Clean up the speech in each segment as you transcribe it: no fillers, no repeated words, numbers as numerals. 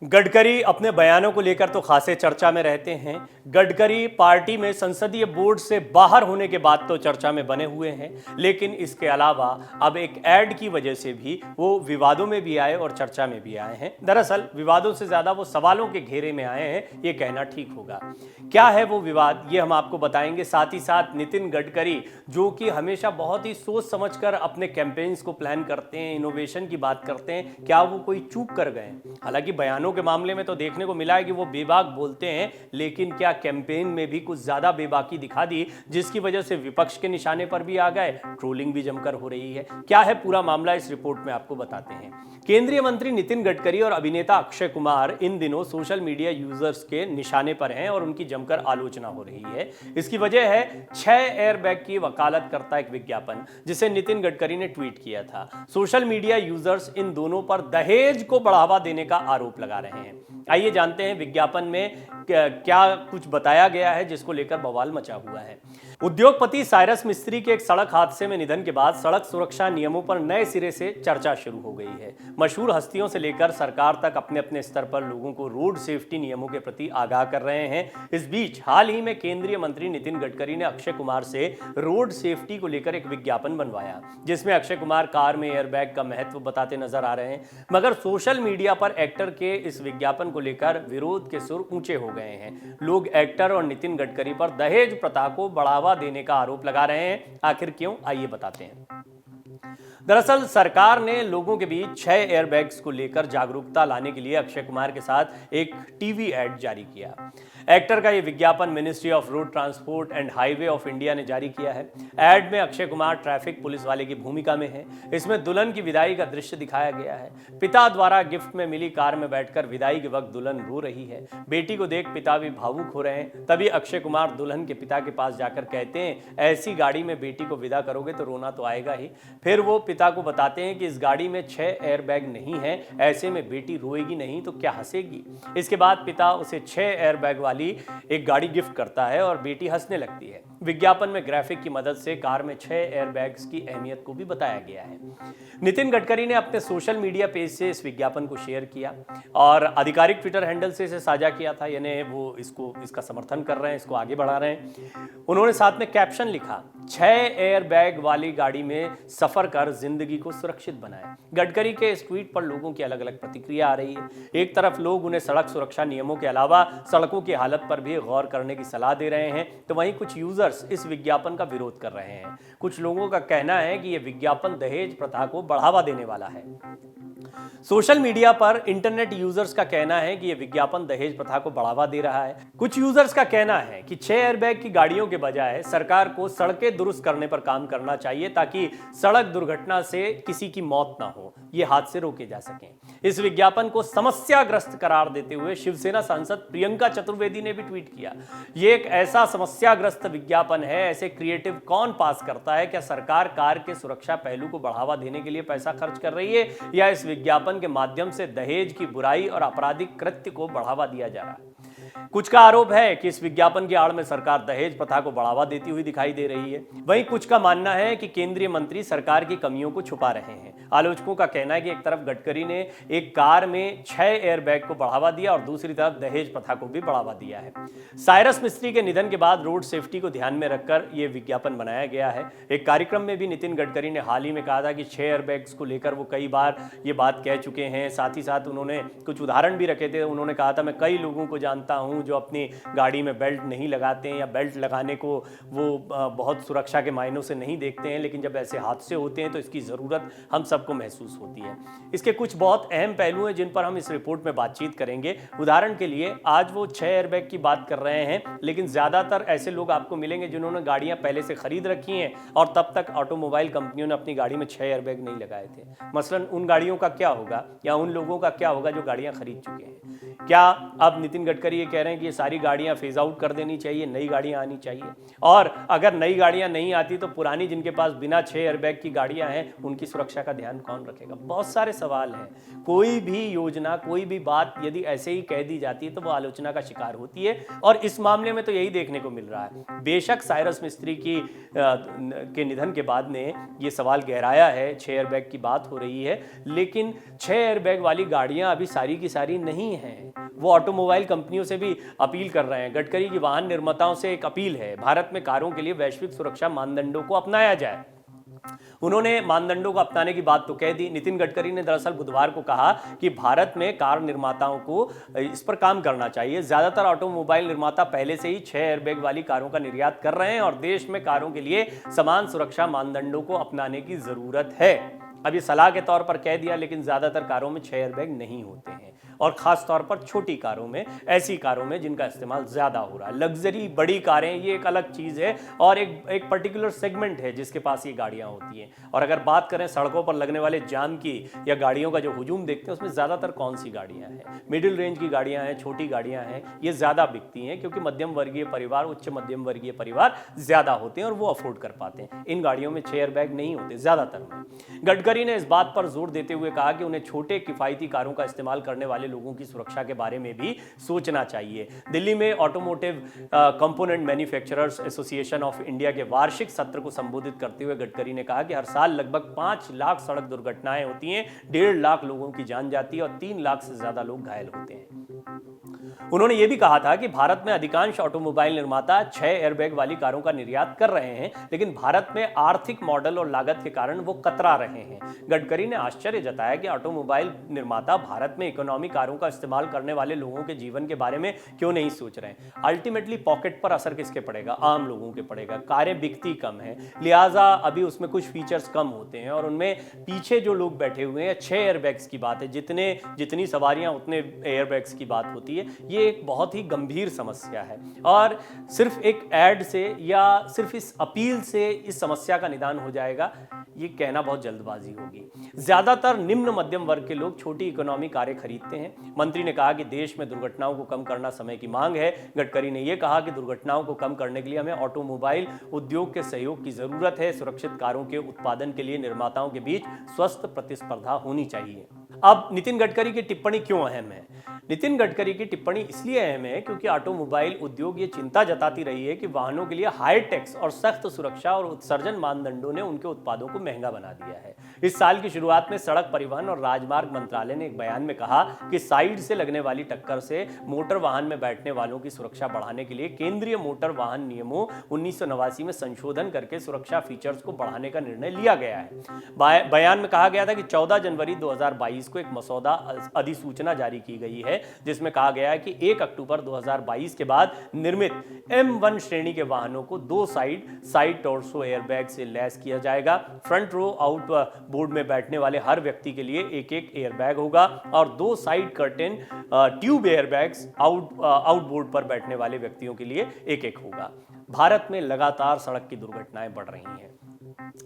गडकरी अपने बयानों को लेकर तो खासे चर्चा में रहते हैं। गडकरी पार्टी में संसदीय बोर्ड से बाहर होने के बाद तो चर्चा में बने हुए हैं, लेकिन इसके अलावा अब एक ऐड की वजह से भी वो विवादों में भी आए और चर्चा में भी आए हैं। दरअसल विवादों से ज्यादा वो सवालों के घेरे में आए हैं, ये कहना ठीक होगा। क्या है वो विवाद, ये हम आपको बताएंगे। साथ ही साथ नितिन गडकरी, जो कि हमेशा बहुत ही सोच समझकर अपने कैंपेन्स को प्लान करते हैं, इनोवेशन की बात करते हैं, क्या वो कोई चूक कर गए? हालांकि बयानों के मामले में तो देखने को मिला है कि वो बेबाक बोलते हैं, लेकिन क्या कैंपेन में भी कुछ ज्यादा बेबाकी दिखा दी, जिसकी वजह से विपक्ष के निशाने पर भी आ गए, ट्रोलिंग भी जमकर हो रही है। क्या है पूरा मामला, इस रिपोर्ट में आपको बताते हैं। केंद्रीय मंत्री नितिन गडकरी और अभिनेता अक्षय कुमार इन दिनों सोशल मीडिया यूजर्स के निशाने पर हैं और उनकी जमकर आलोचना हो रही है। इसकी वजह है 6 एयरबैग की वकालत करता एक विज्ञापन, जिसे नितिन गडकरी ने ट्वीट किया था। सोशल मीडिया यूजर्स इन दोनों पर दहेज को बढ़ावा देने का आरोप लगा रहे हैं। आइए जानते हैं विज्ञापन में क्या कुछ बताया गया है, जिसको लेकर बवाल मचा हुआ है। उद्योगपति साइरस मिस्त्री के एक सड़क हादसे में निधन के बाद सड़क सुरक्षा नियमों पर नए सिरे से चर्चा शुरू हो गई है। मशहूर हस्तियों से लेकर सरकार तक अपने अपने स्तर पर लोगों को रोड सेफ्टी नियमों के प्रति आगाह कर रहे हैं। इस बीच हाल ही में केंद्रीय मंत्री नितिन गडकरी ने अक्षय कुमार से रोड सेफ्टी को लेकर एक विज्ञापन बनवाया, जिसमें अक्षय कुमार कार में एयरबैग का महत्व बताते नजर आ रहे हैं। मगर सोशल मीडिया पर एक्टर के इस विज्ञापन को लेकर विरोध के सुर ऊंचे हो गए हैं। लोग एक्टर और नितिन गडकरी पर दहेज प्रथा को बढ़ावा देने का आरोप लगा रहे हैं। आखिर क्यों, आइए बताते हैं। दरअसल सरकार ने लोगों के बीच 6 एयरबैग्स को लेकर जागरूकता लाने के लिए अक्षय कुमार के साथ एक टीवी एड जारी किया। एक्टर का यह विज्ञापन ministry of road transport and highway of India ने जारी किया है। एड में अक्षय कुमार ट्रैफिक पुलिस वाले की भूमिका में है। इसमें दुल्हन की विदाई का दृश्य दिखाया गया है। पिता द्वारा गिफ्ट में मिली कार में बैठकर विदाई के वक्त दुल्हन रो रही है। बेटी को देख पिता भी भावुक हो रहे हैं। तभी अक्षय कुमार दुल्हन के पिता के पास जाकर कहते हैं, ऐसी गाड़ी में बेटी को विदा करोगे तो रोना तो आएगा ही। फिर वो पिता को बताते हैं कि इस गाड़ी में 6 एयरबैग नहीं है, ऐसे में बेटी रोएगी नहीं तो क्या हंसेगी। इसके बाद पिता उसे 6 एयरबैग वाली एक गाड़ी गिफ्ट करता है और बेटी हंसने लगती है। विज्ञापन में ग्राफिक की मदद से कार में 6 एयरबैग्स की अहमियत को भी बताया गया है। नितिन गडकरी ने अपने सोशल मीडिया पेज से इस विज्ञापन को शेयर किया और आधिकारिक ट्विटर हैंडल से इसे साझा किया था, यानी वो इसका समर्थन कर रहे हैं, इसको आगे बढ़ा रहे हैं। उन्होंने साथ में कैप्शन लिखा, 6 एयरबैग वाली गाड़ी में सफर कर जिंदगी को सुरक्षित बनाएं। गडकरी के इस ट्वीट पर लोगों की अलग अलग प्रतिक्रिया आ रही है। एक तरफ लोग उन्हें सड़क सुरक्षा नियमों के अलावा सड़कों की हालत पर भी गौर करने की सलाह दे रहे हैं, तो वहीं कुछ यूजर्स इस विज्ञापन का विरोध कर रहे हैं। कुछ लोगों का कहना है कि यह विज्ञापन दहेज प्रथा को बढ़ावा देने वाला है। सोशल मीडिया पर इंटरनेट यूजर्स का कहना है कि यह विज्ञापन दहेज प्रथा को बढ़ावा दे रहा है। कुछ यूजर्स का कहना है कि 6 एयरबैग की गाड़ियों के बजाय सरकार को सड़कें दुरुस्त करने पर काम करना चाहिए, ताकि सड़क दुर्घटना से किसी की मौत ना हो, ये हादसे रोके जा सकें। इस विज्ञापन को समस्याग्रस्त करार देते हुए शिवसेना सांसद प्रियंका चतुर्वेदी ने भी ट्वीट किया, यह एक ऐसा समस्याग्रस्त विज्ञापन है, ऐसे क्रिएटिव कौन पास करता है? क्या सरकार कार के सुरक्षा पहलू को बढ़ावा देने के लिए पैसा खर्च कर रही है, या इस विज्ञापन के माध्यम से दहेज की बुराई और आपराधिक कृत्य को बढ़ावा दिया जा रहा है? कुछ का आरोप है कि इस विज्ञापन की आड़ में सरकार दहेज प्रथा को बढ़ावा देती हुई दिखाई दे रही है। वहीं कुछ का मानना है कि केंद्रीय मंत्री सरकार की कमियों को छुपा रहे हैं। आलोचकों का कहना है कि एक तरफ गडकरी ने एक कार में 6 एयरबैग को बढ़ावा दिया और दूसरी तरफ दहेज प्रथा को भी बढ़ावा दिया है। साइरस मिस्त्री के निधन के बाद रोड सेफ्टी को ध्यान में रखकर यह विज्ञापन बनाया गया है। एक कार्यक्रम में भी नितिन गडकरी ने हाल ही में कहा था कि 6 एयरबैग्स को लेकर वो कई बार ये बात कह चुके हैं। साथ ही साथ उन्होंने कुछ उदाहरण भी रखे थे। उन्होंने कहा था, मैं कई लोगों को जानता हूं जो अपनी गाड़ी में बेल्ट नहीं लगाते हैं, या बेल्ट लगाने को वो बहुत सुरक्षा के मायनों से नहीं देखते हैं, लेकिन जब ऐसे हादसे होते हैं तो इसकी ज़रूरत हम सबको महसूस होती है। इसके कुछ बहुत अहम पहलू हैं जिन पर हम इस रिपोर्ट में बातचीत करेंगे। उदाहरण के लिए आज वो 6 एयरबैग की बात कर रहे हैं, लेकिन ज़्यादातर ऐसे लोग आपको मिलेंगे जिन्होंने गाड़ियाँ पहले से खरीद रखी हैं और तब तक ऑटोमोबाइल कंपनियों ने अपनी गाड़ी में 6 एयरबैग नहीं लगाए थे। मसलन उन गाड़ियों का क्या होगा, या उन लोगों का क्या होगा जो गाड़ियाँ खरीद चुके हैं? क्या अब नितिन गडकरी ये कह रहे हैं कि ये सारी गाड़ियां फेज आउट कर देनी चाहिए, नई गाड़ियां आनी चाहिए, और अगर नई गाड़ियां नहीं आती तो पुरानी जिनके पास बिना 6 एयरबैग की गाड़ियां हैं उनकी सुरक्षा का ध्यान कौन रखेगा। बहुत सारे सवाल हैं। कोई भी योजना, कोई भी बात यदि ऐसे ही कह दी जाती है तो वो आलोचना का शिकार होती है, और इस मामले में तो यही देखने को मिल रहा है। बेशक साइरस मिस्त्री के निधन के बाद ने ये सवाल गहराया है, 6 एयरबैग की बात हो रही है, लेकिन 6 एयरबैग वाली गाड़ियां अभी सारी की सारी नहीं हैं। वो ऑटोमोबाइल कंपनियों से भी अपील कर रहे हैं। गडकरी की वाहन निर्माताओं से एक अपील है, भारत में कारों के लिए वैश्विक सुरक्षा मानदंडों को अपनाया जाए। उन्होंने मानदंडों को अपनाने की बात तो कह दी। नितिन गडकरी ने दरअसल बुधवार को कहा कि भारत में कार निर्माताओं को इस पर काम करना चाहिए। ज्यादातर ऑटोमोबाइल निर्माता पहले से ही 6 एयरबैग वाली कारों का निर्यात कर रहे हैं और देश में कारों के लिए समान सुरक्षा मानदंडों को अपनाने की जरूरत है। अब ये सलाह के तौर पर कह दिया, लेकिन ज्यादातर कारों में 6 एयरबैग नहीं होते हैं, और खास तौर पर छोटी कारों में, ऐसी कारों में जिनका इस्तेमाल ज्यादा हो रहा है। लग्जरी बड़ी कारें ये एक अलग चीज है, और एक पर्टिकुलर सेगमेंट है जिसके पास ये गाड़ियां होती हैं। और अगर बात करें सड़कों पर लगने वाले जाम की या गाड़ियों का जो हुजूम देखते हैं, उसमें ज्यादातर कौन सी गाड़ियां हैं? मिडिल रेंज की गाड़ियां हैं, छोटी गाड़ियां हैं, ये ज्यादा बिकती हैं क्योंकि मध्यम वर्गीय परिवार, उच्च मध्यम वर्गीय परिवार ज्यादा होते हैं और वो अफोर्ड कर पाते हैं। इन गाड़ियों में 6 एयरबैग नहीं होते ज्यादातर में। गडकरी ने इस बात पर जोर देते हुए कहा कि उन्हें छोटे किफायती कारों का इस्तेमाल करने वाले लोगों की सुरक्षा के बारे में भी सोचना चाहिए। दिल्ली में automotive component manufacturers association of India के वार्षिक सत्र को संबोधित करते हुए गडकरी ने कहा कि हर साल लगभग 5 लाख सड़क दुर्घटनाएं होती हैं, 1.5 लाख लोगों की जान जाती है और 3 लाख से ज्यादा लोग घायल होते हैं। उन्होंने यह भी कहा था कि भारत में अधिकांश ऑटोमोबाइल निर्माता 6 एयरबैग वाली कारों का निर्यात कर रहे हैं, लेकिन भारत में आर्थिक मॉडल और लागत के कारण वो कतरा रहे हैं। गडकरी ने आश्चर्य जताया कि ऑटोमोबाइल निर्माता भारत में इकोनॉमी कारों का इस्तेमाल करने वाले लोगों के जीवन के बारे में क्यों नहीं सोच रहे हैं। अल्टीमेटली पॉकेट पर असर किसके पड़ेगा? आम लोगों के पड़ेगा। कारें बिकती कम है, लिहाजा अभी उसमें कुछ फीचर्स कम होते हैं, और उनमें पीछे जो लोग बैठे हुए हैं, 6 एयरबैग्स की बात है, जितनी सवारियां उतने एयरबैग्स की बात होती है। ये एक बहुत ही गंभीर समस्या है, और सिर्फ एक ऐड से या सिर्फ इस अपील से इस समस्या का निदान हो जाएगा, ये कहना बहुत जल्दबाजी होगी। ज्यादातर निम्न मध्यम वर्ग के लोग छोटी इकोनॉमी कारें खरीदते हैं। मंत्री ने कहा कि देश में दुर्घटनाओं को कम करना समय की मांग है। गडकरी ने यह कहा कि दुर्घटनाओं को कम करने के लिए हमें ऑटोमोबाइल उद्योग के सहयोग की जरूरत है। सुरक्षित कारों के उत्पादन के लिए निर्माताओं के बीच स्वस्थ प्रतिस्पर्धा होनी चाहिए। अब नितिन गडकरी की टिप्पणी क्यों अहम है? नितिन गडकरी की टिप्पणी इसलिए अहम है क्योंकि ऑटोमोबाइल उद्योग ये चिंता जताती रही है कि वाहनों के लिए हाई टैक्स और सख्त सुरक्षा और उत्सर्जन मानदंडों ने उनके उत्पादों को महंगा बना दिया है। इस साल की शुरुआत में सड़क परिवहन और राजमार्ग मंत्रालय ने एक बयान में कहा कि साइड से लगने वाली टक्कर से मोटर वाहन में बैठने वालों की सुरक्षा बढ़ाने के लिए केंद्रीय मोटर वाहन नियमों 1989 में संशोधन करके सुरक्षा फीचर्स को बढ़ाने का निर्णय लिया गया है। बयान में कहा गया था कि 14 जनवरी 2022 को एक मसौदा अधिसूचना जारी की गई है, जिसमें कहा गया है कि 1 अक्टूबर 2022 के बाद निर्मित M1 श्रेणी के वाहनों को 2 साइड टॉर्सो एयरबैग से लैस किया जाएगा। फ्रंट रो आउट बोर्ड में बैठने वाले हर व्यक्ति के लिए एक एयरबैग होगा, और 2 side curtain tube airbags outboard पर बैठने वाले व्यक्तियों के लिए एक होगा। भारत में लगातार सड़क की दुर्घटनाएं बढ़ रही हैं।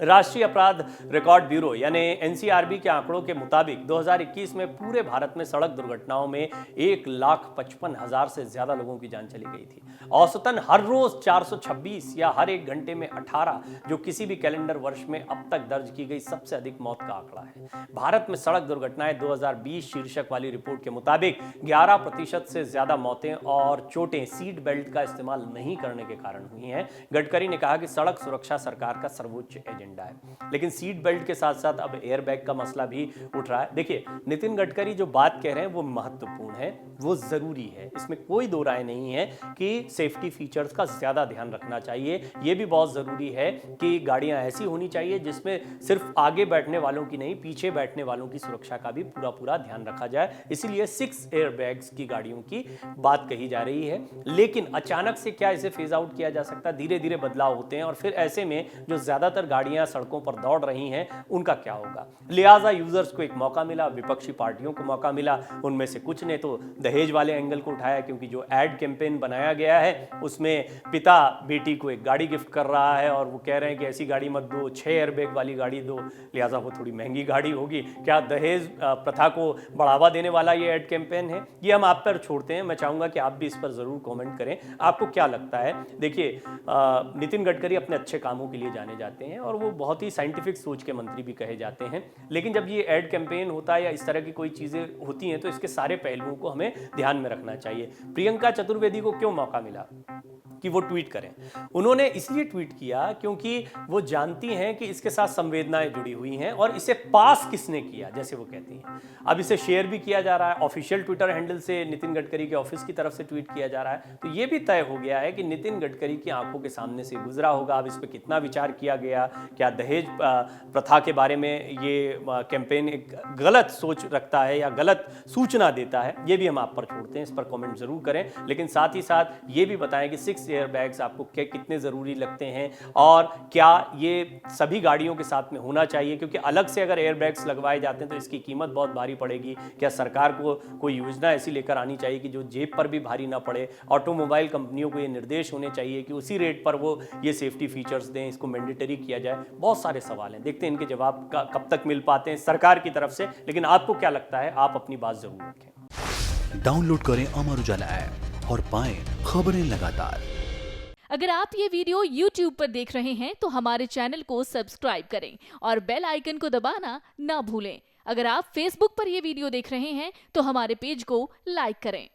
राष्ट्रीय अपराध रिकॉर्ड ब्यूरो यानी एनसीआरबी के आंकड़ों के मुताबिक 2021 में पूरे भारत में सड़क दुर्घटनाओं में 1,55,000 से ज्यादा लोगों की जान चली गई थी। औसतन हर रोज 426 या हर 1 घंटे में 18, जो किसी भी कैलेंडर वर्ष में अब तक दर्ज की गई सबसे अधिक मौत का आंकड़ा है। भारत में सड़क दुर्घटनाएं 2020 शीर्षक वाली रिपोर्ट के मुताबिक 11% से ज्यादा मौतें और चोटें सीट बेल्ट का इस्तेमाल नहीं करने के कारण हुई हैं। गडकरी ने कहा कि सड़क सुरक्षा सरकार का सर्वोच्च एजेंडा है, लेकिन सीट बेल्ट के साथ साथ अब एयरबैग का मसला भी उठ रहा है। देखिए, नितिन गडकरी जो बात कह रहे हैं वो महत्वपूर्ण है, वो जरूरी है, इसमें कोई दो राय नहीं है कि सेफ्टी फीचर्स का ज्यादा ध्यान रखना चाहिए। यह भी बहुत जरूरी है कि गाड़ियां ऐसी होनी चाहिए जिसमें सिर्फ आगे बैठने वालों की नहीं, पीछे बैठने वालों की सुरक्षा का भी पूरा ध्यान रखा जाए। इसीलिए 6 एयरबैग्स की गाड़ियों की बात कही जा रही है, लेकिन अचानक से क्या इसे फेज आउट किया जा सकता है? धीरे धीरे बदलाव होते हैं, और फिर ऐसे में जो ज्यादातर गाड़ियां सड़कों पर दौड़ रही हैं, उनका क्या होगा। लिहाजा यूजर्स को एक मौका मिला, विपक्षी पार्टियों को मौका मिला। उनमें से कुछ ने तो दहेज वाले एंगल को उठाया, क्योंकि जो एड कैंपेन बनाया गया है उसमें पिता बेटी को एक गाड़ी गिफ्ट कर रहा है और वो कह रहे हैं कि ऐसी गाड़ी मत दो, 6 एयरबैग वाली गाड़ी दो, लिहाजा वो थोड़ी महंगी गाड़ी होगी। क्या दहेज प्रथा को बढ़ावा देने वाला ये एड कैंपेन है? ये हम आप पर छोड़ते हैं। मैं चाहूंगा कि आप भी इस पर जरूर कमेंट करें, आपको क्या लगता है। देखिए, नितिन गडकरी अपने अच्छे कामों के लिए जाने जाते हैं और वो बहुत ही साइंटिफिक सोच के मंत्री भी कहे जाते हैं, लेकिन जब ये एड कैंपेन होता है या इस तरह की कोई चीज़ें होती हैं तो इसके सारे पहलुओं को हमें ध्यान में रखना चाहिए। प्रियंका चतुर्वेदी को क्यों मौका मिला कि वो ट्वीट करें? उन्होंने इसलिए ट्वीट किया क्योंकि वो जानती हैं कि इसके साथ संवेदनाएं जुड़ी हुई हैं और इसे पास किसने किया, जैसे वो कहती हैं। अब इसे शेयर भी किया जा रहा है, ऑफिशियल ट्विटर हैंडल से नितिन गडकरी के ऑफिस की तरफ से ट्वीट किया जा रहा है, तो ये भी तय हो गया है कि नितिन गडकरी की आंखों के सामने से गुजरा होगा। अब इस पर कितना विचार किया गया, क्या दहेज प्रथा के बारे में ये कैंपेन एक गलत सोच रखता है या गलत सूचना देता है, ये भी हम आप पर छोड़ते हैं। इस पर कमेंट जरूर करें, लेकिन साथ ही साथ ये भी बताएं कि 6 एयरबैग्स आपको कितने ज़रूरी लगते हैं और क्या ये सभी गाड़ियों के साथ में होना चाहिए, क्योंकि अलग से अगर एयरबैग्स लगवाए जाते हैं तो इसकी कीमत बहुत भारी पड़ेगी। क्या सरकार को कोई योजना ऐसी लेकर आनी चाहिए कि जो जेब पर भी भारी ना पड़े? ऑटोमोबाइल कंपनियों को ये निर्देश होने चाहिए कि उसी रेट पर वो ये सेफ्टी फीचर्स दें, इसको मैंडेटरी किया जाए। बहुत सारे सवाल हैं, देखते हैं इनके जवाब कब तक मिल पाते हैं सरकार की तरफ से, लेकिन आपको क्या लगता है? आप अपनी बात जरूर रखें। डाउनलोड करें अमर उजाला ऐप और पाएं खबरें लगातार। अगर आप ये वीडियो YouTube पर देख रहे हैं तो हमारे चैनल को सब्सक्राइब करें और बेल आइकन को दबाना ना भूलें। अगर आप Facebook पर ये वीडियो देख रहे हैं तो हमारे पेज को लाइक करें।